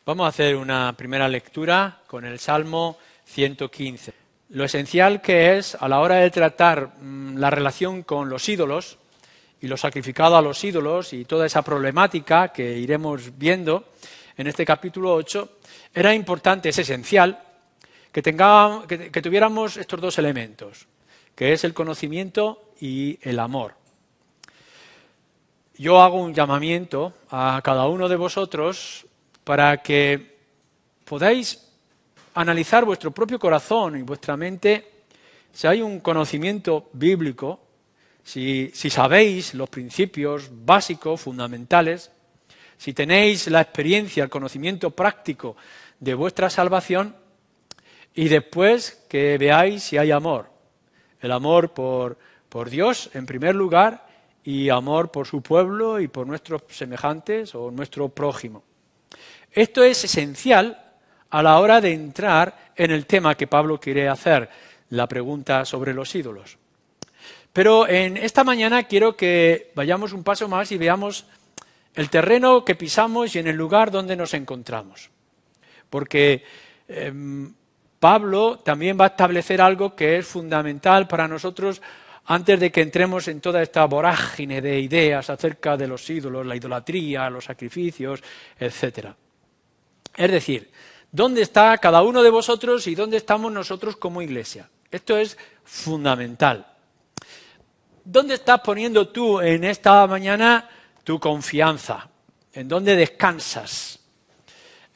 Vamos a hacer una primera lectura con el Salmo 115. Lo esencial que es, a la hora de tratar la relación con los ídolos y lo sacrificado a los ídolos y toda esa problemática que iremos viendo en este capítulo 8, era importante, es esencial, que tuviéramos estos dos elementos, que es el conocimiento y el amor. Yo hago un llamamiento a cada uno de vosotros para que podáis analizar vuestro propio corazón y vuestra mente, si hay un conocimiento bíblico, si sabéis los principios básicos, fundamentales, si tenéis la experiencia, el conocimiento práctico de vuestra salvación, y después que veáis si hay amor. El amor por Dios, en primer lugar, y amor por su pueblo y por nuestros semejantes o nuestro prójimo. Esto es esencial a la hora de entrar en el tema que Pablo quiere hacer, la pregunta sobre los ídolos. Pero en esta mañana quiero que vayamos un paso más y veamos el terreno que pisamos y en el lugar donde nos encontramos. Porque Pablo también va a establecer algo que es fundamental para nosotros antes de que entremos en toda esta vorágine de ideas acerca de los ídolos, la idolatría, los sacrificios, etcétera. Es decir, ¿dónde está cada uno de vosotros y dónde estamos nosotros como iglesia? Esto es fundamental. ¿Dónde estás poniendo tú en esta mañana tu confianza? ¿En dónde descansas?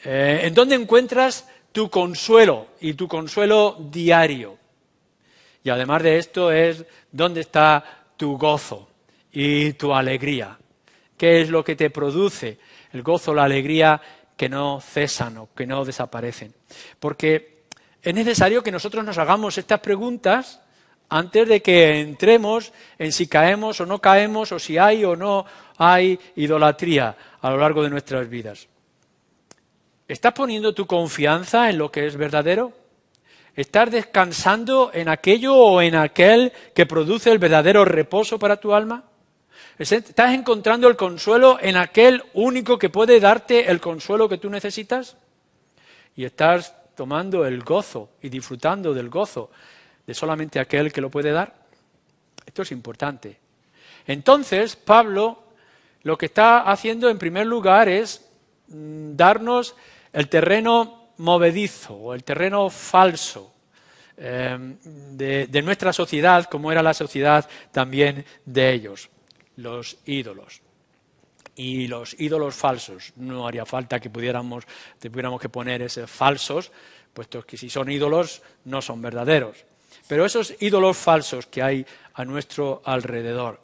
¿En dónde encuentras tu consuelo y tu consuelo diario? Y además de esto es dónde está tu gozo y tu alegría. ¿Qué es lo que te produce el gozo, la alegría que no cesan o que no desaparecen? Porque es necesario que nosotros nos hagamos estas preguntas antes de que entremos en si caemos o no caemos o si hay o no hay idolatría a lo largo de nuestras vidas. ¿Estás poniendo tu confianza en lo que es verdadero? ¿Estás descansando en aquello o en aquel que produce el verdadero reposo para tu alma? ¿Estás encontrando el consuelo en aquel único que puede darte el consuelo que tú necesitas? ¿Y estás tomando el gozo y disfrutando del gozo de solamente aquel que lo puede dar? Esto es importante. Entonces, Pablo lo que está haciendo en primer lugar es darnos el terreno movedizo o el terreno falso de nuestra sociedad, como era la sociedad también de ellos, los ídolos. Y los ídolos falsos, no haría falta que tuviéramos que poner ese falsos, puesto que si son ídolos no son verdaderos. Pero esos ídolos falsos que hay a nuestro alrededor.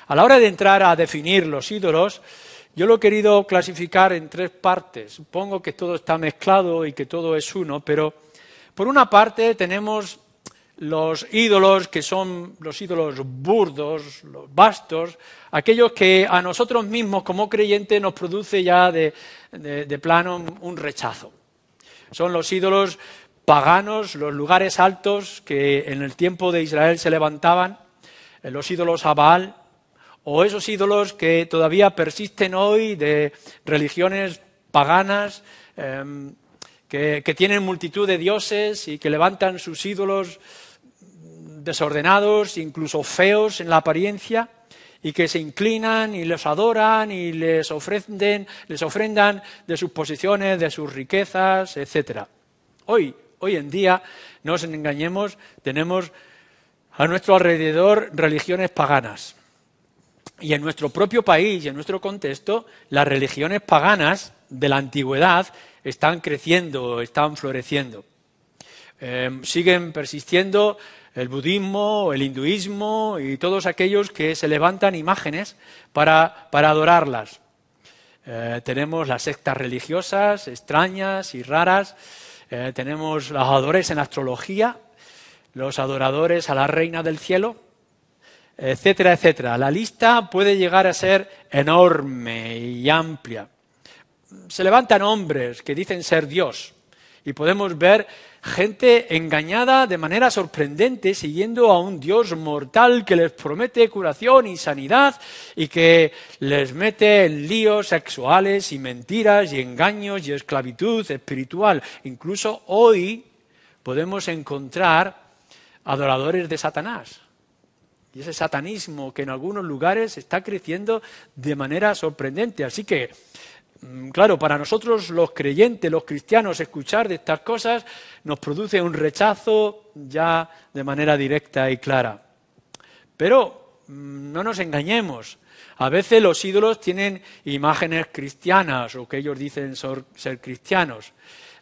A la hora de entrar a definir los ídolos, yo lo he querido clasificar en tres partes. Supongo que todo está mezclado y que todo es uno, pero por una parte tenemos los ídolos que son los ídolos burdos, los vastos, aquellos que a nosotros mismos como creyentes nos produce ya de plano un rechazo. Son los ídolos paganos, los lugares altos que en el tiempo de Israel se levantaban, los ídolos a Baal, o esos ídolos que todavía persisten hoy de religiones paganas, que tienen multitud de dioses y que levantan sus ídolos desordenados, incluso feos en la apariencia, y que se inclinan y los adoran y les ofrendan de sus posesiones, de sus riquezas, etcétera. Hoy en día, no nos engañemos, tenemos a nuestro alrededor religiones paganas. Y en nuestro propio país y en nuestro contexto, las religiones paganas de la antigüedad están creciendo, están floreciendo. Siguen persistiendo el budismo, el hinduismo y todos aquellos que se levantan imágenes para adorarlas. Tenemos las sectas religiosas extrañas y raras, tenemos los adoradores en astrología, los adoradores a la reina del cielo, etcétera, etcétera. La lista puede llegar a ser enorme y amplia. Se levantan hombres que dicen ser Dios Y podemos ver gente engañada de manera sorprendente, siguiendo a un Dios mortal que les promete curación y sanidad y que les mete en líos sexuales y mentiras y engaños y esclavitud espiritual. Incluso hoy podemos encontrar adoradores de Satanás. Y ese satanismo que en algunos lugares está creciendo de manera sorprendente. Así que, claro, para nosotros los creyentes, los cristianos, escuchar de estas cosas nos produce un rechazo ya de manera directa y clara. Pero no nos engañemos. A veces los ídolos tienen imágenes cristianas o que ellos dicen ser cristianos.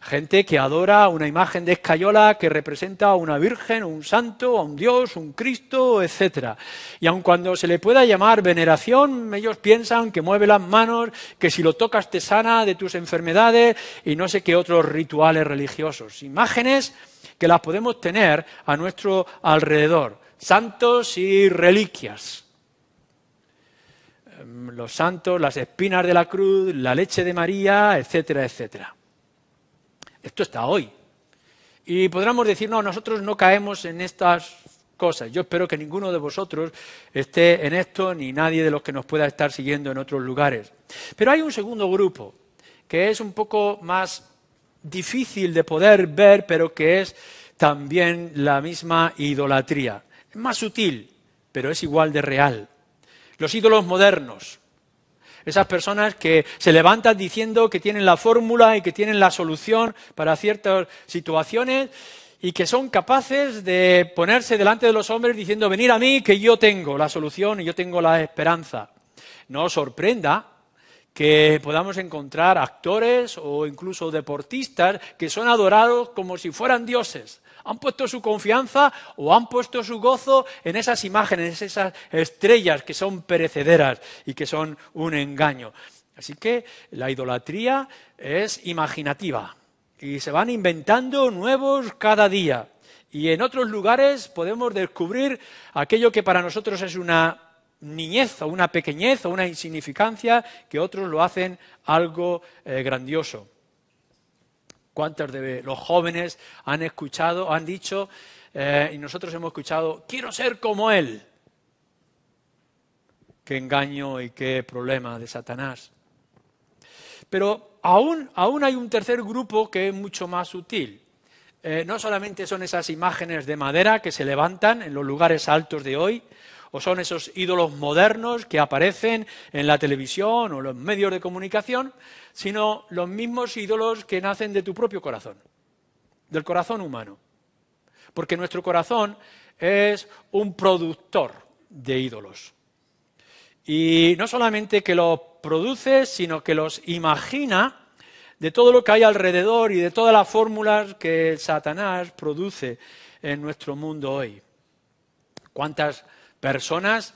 Gente que adora una imagen de escayola que representa a una virgen, un santo, a un Dios, un Cristo, etc. Y aun cuando se le pueda llamar veneración, ellos piensan que mueve las manos, que si lo tocas te sana de tus enfermedades y no sé qué otros rituales religiosos. Imágenes que las podemos tener a nuestro alrededor. Santos y reliquias. Los santos, las espinas de la cruz, la leche de María, etcétera, etcétera. Esto está hoy. Y podríamos decir, no, nosotros no caemos en estas cosas. Yo espero que ninguno de vosotros esté en esto, ni nadie de los que nos pueda estar siguiendo en otros lugares. Pero hay un segundo grupo, que es un poco más difícil de poder ver, pero que es también la misma idolatría. Es más sutil, pero es igual de real. Los ídolos modernos. Esas personas que se levantan diciendo que tienen la fórmula y que tienen la solución para ciertas situaciones y que son capaces de ponerse delante de los hombres diciendo, venid a mí que yo tengo la solución y yo tengo la esperanza. No os sorprenda que podamos encontrar actores o incluso deportistas que son adorados como si fueran dioses. Han puesto su confianza o han puesto su gozo en esas imágenes, esas estrellas que son perecederas y que son un engaño. Así que la idolatría es imaginativa y se van inventando nuevos cada día. Y en otros lugares podemos descubrir aquello que para nosotros es una niñez o una pequeñez o una insignificancia, que otros lo hacen algo grandioso. ¿Cuántos de los jóvenes han escuchado, han dicho, y nosotros hemos escuchado, quiero ser como él? Qué engaño y qué problema de Satanás. Pero aún hay un tercer grupo que es mucho más sutil. No solamente son esas imágenes de madera que se levantan en los lugares altos de hoy, o son esos ídolos modernos que aparecen en la televisión o los medios de comunicación, sino los mismos ídolos que nacen de tu propio corazón, del corazón humano. Porque nuestro corazón es un productor de ídolos. Y no solamente que los produce, sino que los imagina de todo lo que hay alrededor y de todas las fórmulas que Satanás produce en nuestro mundo hoy. ¿Cuántas personas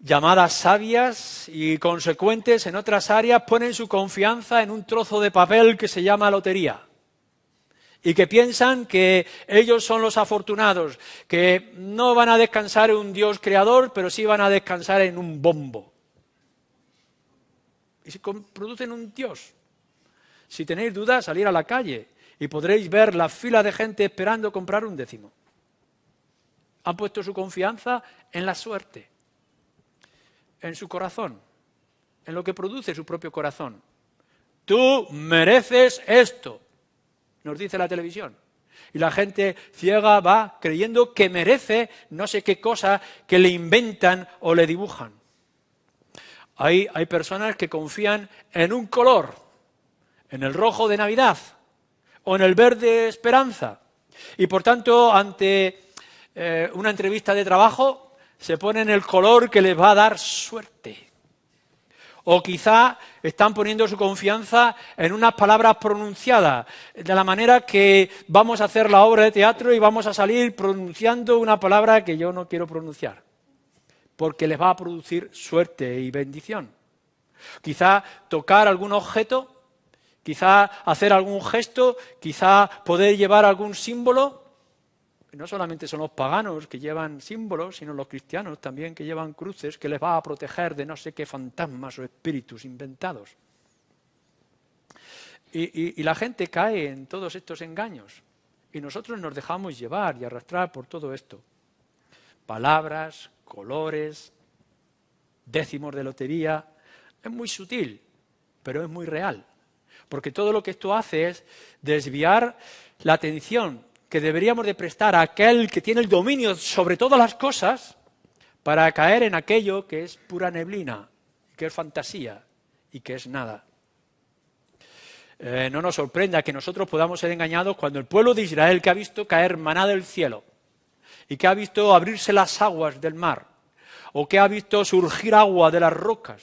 llamadas sabias y consecuentes en otras áreas ponen su confianza en un trozo de papel que se llama lotería y que piensan que ellos son los afortunados, que no van a descansar en un Dios creador, pero sí van a descansar en un bombo? Y se producen un Dios. Si tenéis dudas, salir a la calle y podréis ver la fila de gente esperando comprar un décimo. Han puesto su confianza en la suerte, en su corazón, en lo que produce su propio corazón. Tú mereces esto, nos dice la televisión. Y la gente ciega va creyendo que merece no sé qué cosa que le inventan o le dibujan. Hay personas que confían en un color, en el rojo de Navidad o en el verde esperanza. Y por tanto, ante una entrevista de trabajo, se ponen el color que les va a dar suerte. O quizá están poniendo su confianza en unas palabras pronunciadas, de la manera que vamos a hacer la obra de teatro y vamos a salir pronunciando una palabra que yo no quiero pronunciar, porque les va a producir suerte y bendición. Quizá tocar algún objeto, quizá hacer algún gesto, quizá poder llevar algún símbolo. No solamente son los paganos que llevan símbolos, sino los cristianos también que llevan cruces que les va a proteger de no sé qué fantasmas o espíritus inventados. Y la gente cae en todos estos engaños. Y nosotros nos dejamos llevar y arrastrar por todo esto. Palabras, colores, décimos de lotería. Es muy sutil, pero es muy real. Porque todo lo que esto hace es desviar la atención que deberíamos de prestar a aquel que tiene el dominio sobre todas las cosas para caer en aquello que es pura neblina, que es fantasía y que es nada. No nos sorprenda que nosotros podamos ser engañados cuando el pueblo de Israel, que ha visto caer maná del cielo y que ha visto abrirse las aguas del mar, o que ha visto surgir agua de las rocas,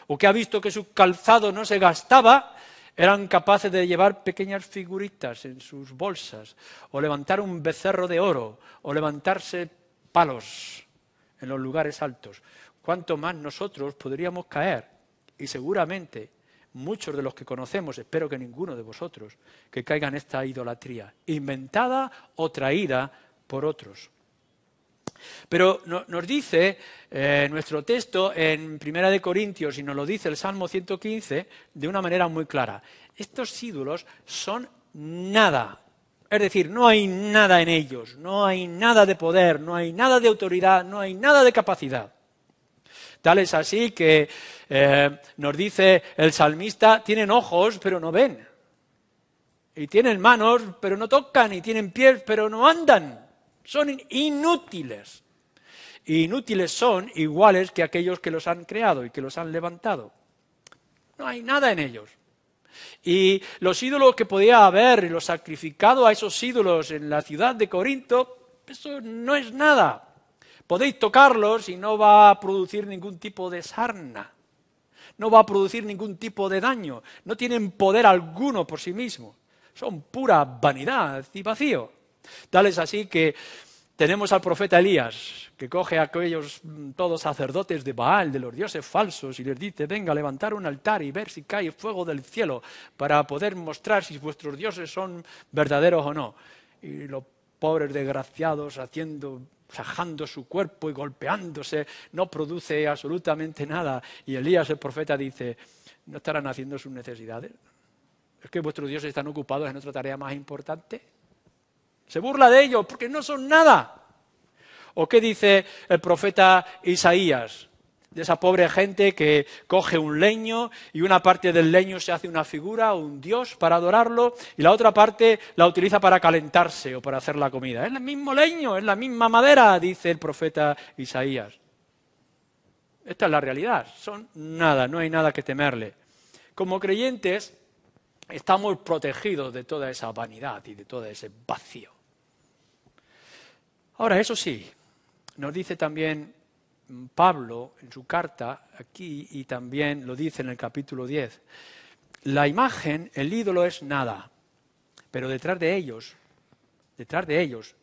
o que ha visto que su calzado no se gastaba, eran capaces de llevar pequeñas figuritas en sus bolsas, o levantar un becerro de oro, o levantarse palos en los lugares altos. ¿Cuánto más nosotros podríamos caer? Y seguramente muchos de los que conocemos, espero que ninguno de vosotros, que caigan en esta idolatría, inventada o traída por otros. Pero nos dice nuestro texto en 1 Corintios, y nos lo dice el Salmo 115, de una manera muy clara. Estos ídolos son nada. Es decir, no hay nada en ellos, no hay nada de poder, no hay nada de autoridad, no hay nada de capacidad. Tal es así que nos dice el salmista, tienen ojos pero no ven. Y tienen manos pero no tocan, y tienen pies pero no andan. Son inútiles. Y inútiles son iguales que aquellos que los han creado y que los han levantado. No hay nada en ellos. Y los ídolos que podía haber, los sacrificados a esos ídolos en la ciudad de Corinto, eso no es nada. Podéis tocarlos y no va a producir ningún tipo de sarna. No va a producir ningún tipo de daño. No tienen poder alguno por sí mismos. Son pura vanidad y vacío. Tal es así que tenemos al profeta Elías, que coge a aquellos todos sacerdotes de Baal, de los dioses falsos, y les dice, venga, levantar un altar y ver si cae fuego del cielo para poder mostrar si vuestros dioses son verdaderos o no. Y los pobres desgraciados sajando su cuerpo y golpeándose, no produce absolutamente nada. Y Elías, el profeta, dice, ¿no estarán haciendo sus necesidades? ¿Es que vuestros dioses están ocupados en otra tarea más importante? Se burla de ellos porque no son nada. ¿O qué dice el profeta Isaías? De esa pobre gente que coge un leño y una parte del leño se hace una figura, un dios para adorarlo, y la otra parte la utiliza para calentarse o para hacer la comida. Es el mismo leño, es la misma madera, dice el profeta Isaías. Esta es la realidad, son nada, no hay nada que temerle. Como creyentes estamos protegidos de toda esa vanidad y de todo ese vacío. Ahora, eso sí, nos dice también Pablo en su carta aquí, y también lo dice en el capítulo 10, la imagen, el ídolo es nada, pero detrás de ellos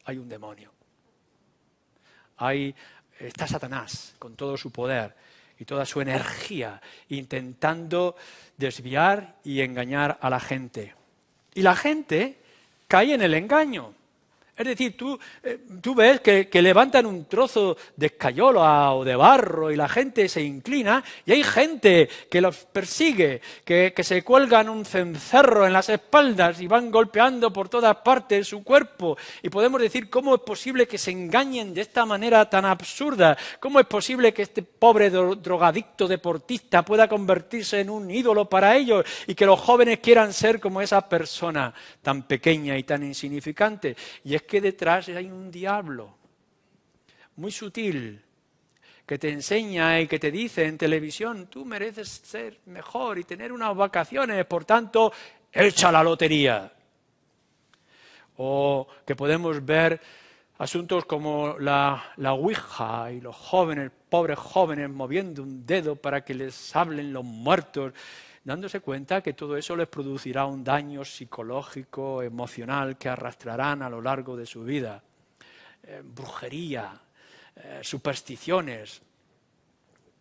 hay un demonio. Está Satanás con todo su poder y toda su energía intentando desviar y engañar a la gente. Y la gente cae en el engaño. Es decir, tú ves que levantan un trozo de escayola o de barro y la gente se inclina, y hay gente que los persigue, que se cuelgan un cencerro en las espaldas y van golpeando por todas partes su cuerpo. Y podemos decir, ¿cómo es posible que se engañen de esta manera tan absurda? ¿Cómo es posible que este pobre drogadicto deportista pueda convertirse en un ídolo para ellos y que los jóvenes quieran ser como esa persona tan pequeña y tan insignificante? Y es que detrás hay un diablo muy sutil que te enseña y que te dice en televisión, tú mereces ser mejor y tener unas vacaciones, por tanto, echa la lotería. O que podemos ver asuntos como la Ouija y los jóvenes, pobres jóvenes, moviendo un dedo para que les hablen los muertos, dándose cuenta que todo eso les producirá un daño psicológico, emocional, que arrastrarán a lo largo de su vida. Brujería, supersticiones,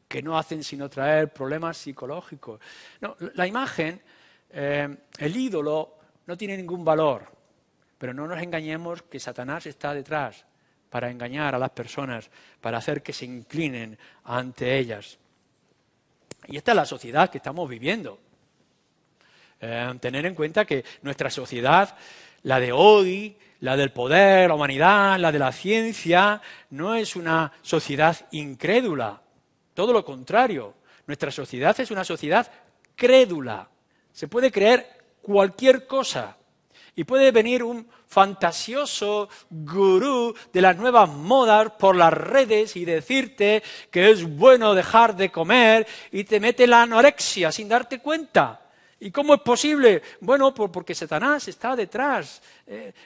que no hacen sino traer problemas psicológicos. No, la imagen, el ídolo, no tiene ningún valor, pero no nos engañemos que Satanás está detrás para engañar a las personas, para hacer que se inclinen ante ellas. Y esta es la sociedad que estamos viviendo. Tener en cuenta que nuestra sociedad, la de hoy, la del poder, la humanidad, la de la ciencia, no es una sociedad incrédula. Todo lo contrario. Nuestra sociedad es una sociedad crédula. Se puede creer cualquier cosa. Y puede venir un fantasioso gurú de las nuevas modas por las redes y decirte que es bueno dejar de comer y te mete la anorexia sin darte cuenta. ¿Y cómo es posible? Bueno, porque Satanás está detrás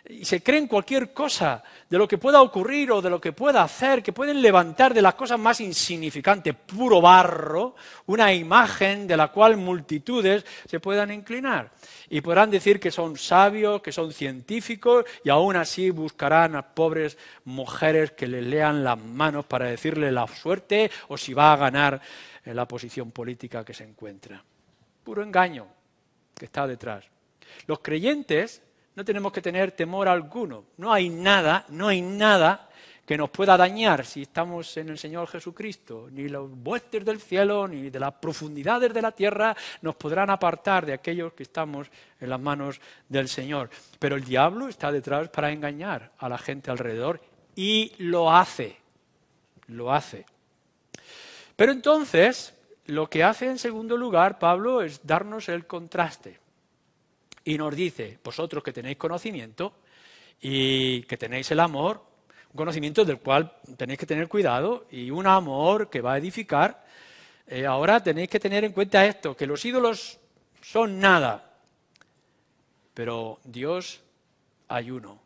y se creen cualquier cosa de lo que pueda ocurrir o de lo que pueda hacer, que pueden levantar de las cosas más insignificantes, puro barro, una imagen de la cual multitudes se puedan inclinar. Y podrán decir que son sabios, que son científicos, y aún así buscarán a pobres mujeres que les lean las manos para decirle la suerte o si va a ganar en la posición política que se encuentra. Puro engaño que está detrás. Los creyentes no tenemos que tener temor alguno. No hay nada que nos pueda dañar si estamos en el Señor Jesucristo. Ni los huestes del cielo, ni de las profundidades de la tierra nos podrán apartar de aquellos que estamos en las manos del Señor. Pero el diablo está detrás para engañar a la gente alrededor y lo hace. Lo hace. Pero entonces, lo que hace en segundo lugar Pablo es darnos el contraste. Y nos dice, vosotros que tenéis conocimiento y que tenéis el amor, un conocimiento del cual tenéis que tener cuidado y un amor que va a edificar, ahora tenéis que tener en cuenta esto, que los ídolos son nada, pero Dios hay uno.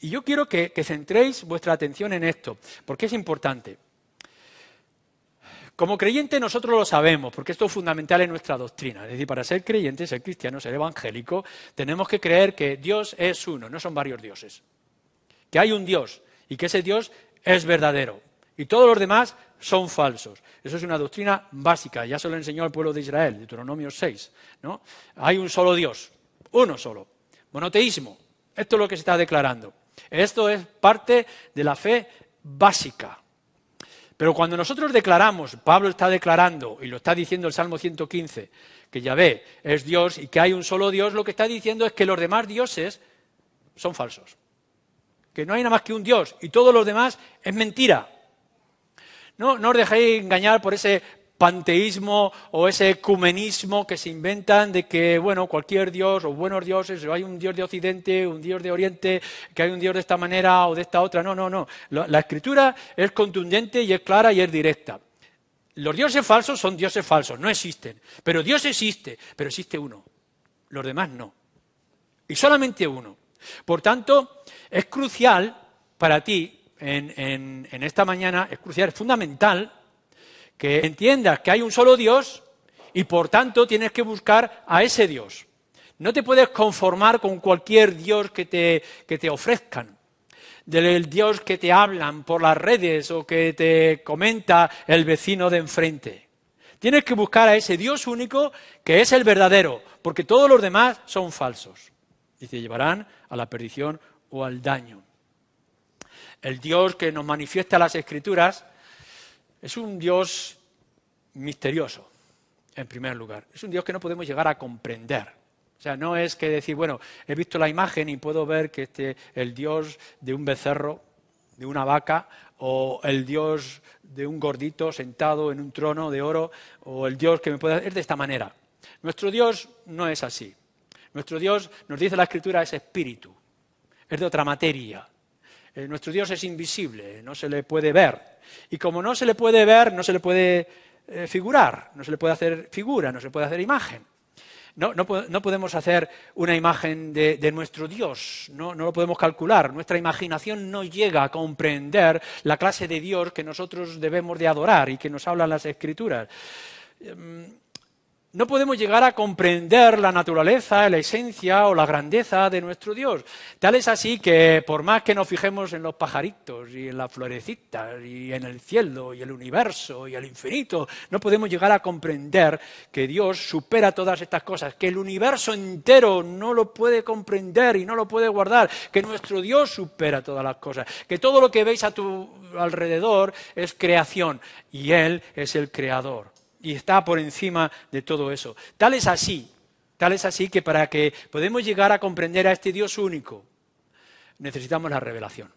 Y yo quiero que centréis vuestra atención en esto, porque es importante. Como creyente nosotros lo sabemos, porque esto es fundamental en nuestra doctrina. Es decir, para ser creyente, ser cristiano, ser evangélico, tenemos que creer que Dios es uno, no son varios dioses. Que hay un Dios y que ese Dios es verdadero. Y todos los demás son falsos. Eso es una doctrina básica, ya se lo enseñó al pueblo de Israel, Deuteronomio 6, ¿no? Hay un solo Dios, uno solo. Monoteísmo, esto es lo que se está declarando. Esto es parte de la fe básica. Pero cuando nosotros declaramos, Pablo está declarando, y lo está diciendo el Salmo 115, que Yahvé es Dios y que hay un solo Dios, lo que está diciendo es que los demás dioses son falsos. Que no hay nada más que un Dios y todos los demás es mentira. No os dejéis engañar por ese panteísmo o ese ecumenismo que se inventan de que, bueno, cualquier dios o buenos dioses, o hay un dios de Occidente, un dios de Oriente, que hay un dios de esta manera o de esta otra. No. La Escritura es contundente y es clara y es directa. Los dioses falsos son dioses falsos, no existen. Pero Dios existe, pero existe uno. Los demás no. Y solamente uno. Por tanto, es crucial para ti en esta mañana, es crucial, es fundamental que entiendas que hay un solo Dios y por tanto tienes que buscar a ese Dios. No te puedes conformar con cualquier Dios que te ofrezcan, del Dios que te hablan por las redes o que te comenta el vecino de enfrente. Tienes que buscar a ese Dios único que es el verdadero, porque todos los demás son falsos y te llevarán a la perdición o al daño. El Dios que nos manifiesta las Escrituras es un Dios misterioso, en primer lugar. Es un Dios que no podemos llegar a comprender. O sea, no es que decir, bueno, he visto la imagen y puedo ver que el Dios de un becerro, de una vaca, o el Dios de un gordito sentado en un trono de oro, o el Dios que me puede... Es de esta manera. Nuestro Dios no es así. Nuestro Dios, nos dice la Escritura, es espíritu. Es de otra materia. Nuestro Dios es invisible, no se le puede ver. Y como no se le puede ver, no se le puede figurar, no se le puede hacer figura, no se puede hacer imagen. No podemos hacer una imagen de nuestro Dios, no lo podemos calcular. Nuestra imaginación no llega a comprender la clase de Dios que nosotros debemos de adorar y que nos hablan las Escrituras. No podemos llegar a comprender la naturaleza, la esencia o la grandeza de nuestro Dios. Tal es así que por más que nos fijemos en los pajaritos y en las florecitas y en el cielo y el universo y el infinito, no podemos llegar a comprender que Dios supera todas estas cosas, que el universo entero no lo puede comprender y no lo puede guardar, que nuestro Dios supera todas las cosas, que todo lo que veis a tu alrededor es creación y Él es el creador. Y está por encima de todo eso. Tal es así Tal es así que para que podamos llegar a comprender a este Dios único, necesitamos la revelación.